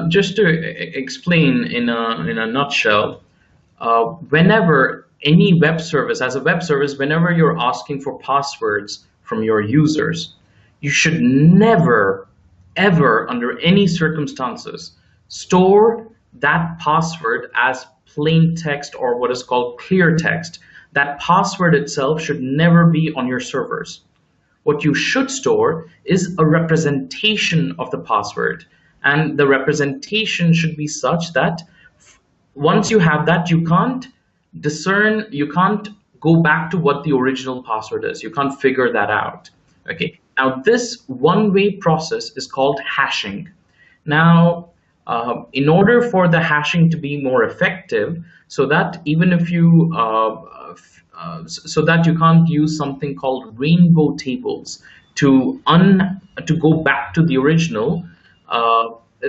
Just to explain in a nutshell, whenever any web service, as a web service, whenever you're asking for passwords from your users, you should never, ever, under any circumstances, store that password as plain text or what is called clear text. That password itself should never be on your servers. What you should store is a representation of the password. And the representation should be such that once you have that, you can't discern, you can't go back to what the original password is. You can't figure that out. Okay. Now, this one-way process is called hashing. Now, in order for the hashing to be more effective, so that even if you so that you can't use something called rainbow tables to go back to the original,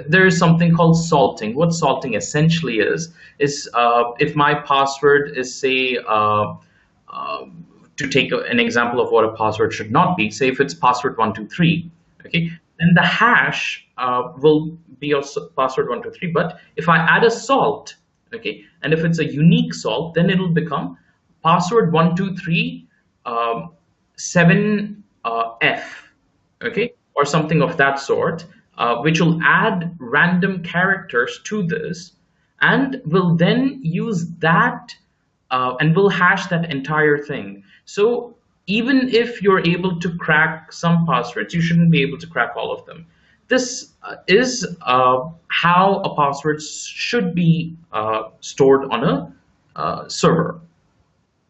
there is something called salting. What salting essentially is if my password is, say, to take an example of what a password should not be, say if it's password 123, okay, then the hash will be your password 123. But if I add a salt, okay, and if it's a unique salt, then it'll become password 123 7F, okay, or something of that sort, which will add random characters to this and will then use that and will hash that entire thing. So even if you're able to crack some passwords, you shouldn't be able to crack all of them. This is how a password should be stored on a server.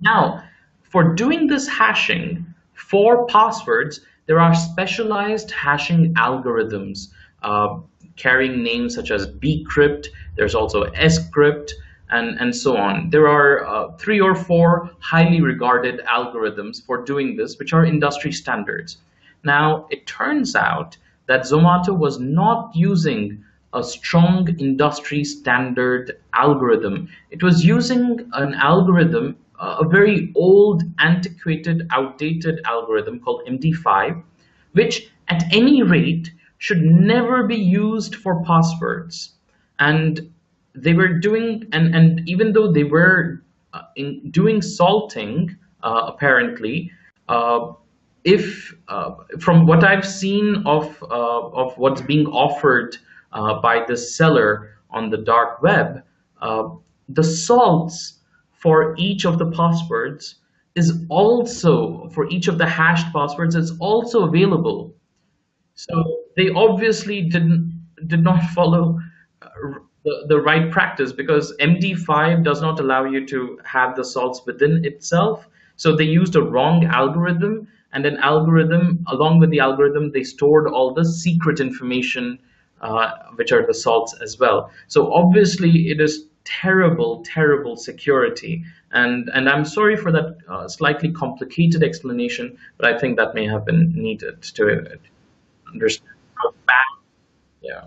Now, for doing this hashing for passwords, there are specialized hashing algorithms carrying names such as bcrypt. There's also scrypt, and so on. There are 3 or 4 highly regarded algorithms for doing this, which are industry standards. Now, it turns out that Zomato was not using a strong industry standard algorithm. It was using an algorithm, a very old, antiquated, outdated algorithm called MD5, which at any rate should never be used for passwords. And they were doing, and even though they were doing salting, apparently, if from what I've seen of what's being offered by the seller on the dark web, the salts for each of the passwords is also, for each of the hashed passwords, is also available. So they obviously did not follow the right practice, because MD5 does not allow you to have the salts within itself. So they used a wrong algorithm, and an algorithm, along with the algorithm, they stored all the secret information, which are the salts as well. So obviously it is terrible, terrible security. And I'm sorry for that slightly complicated explanation, but I think that may have been needed to understand how bad. Yeah.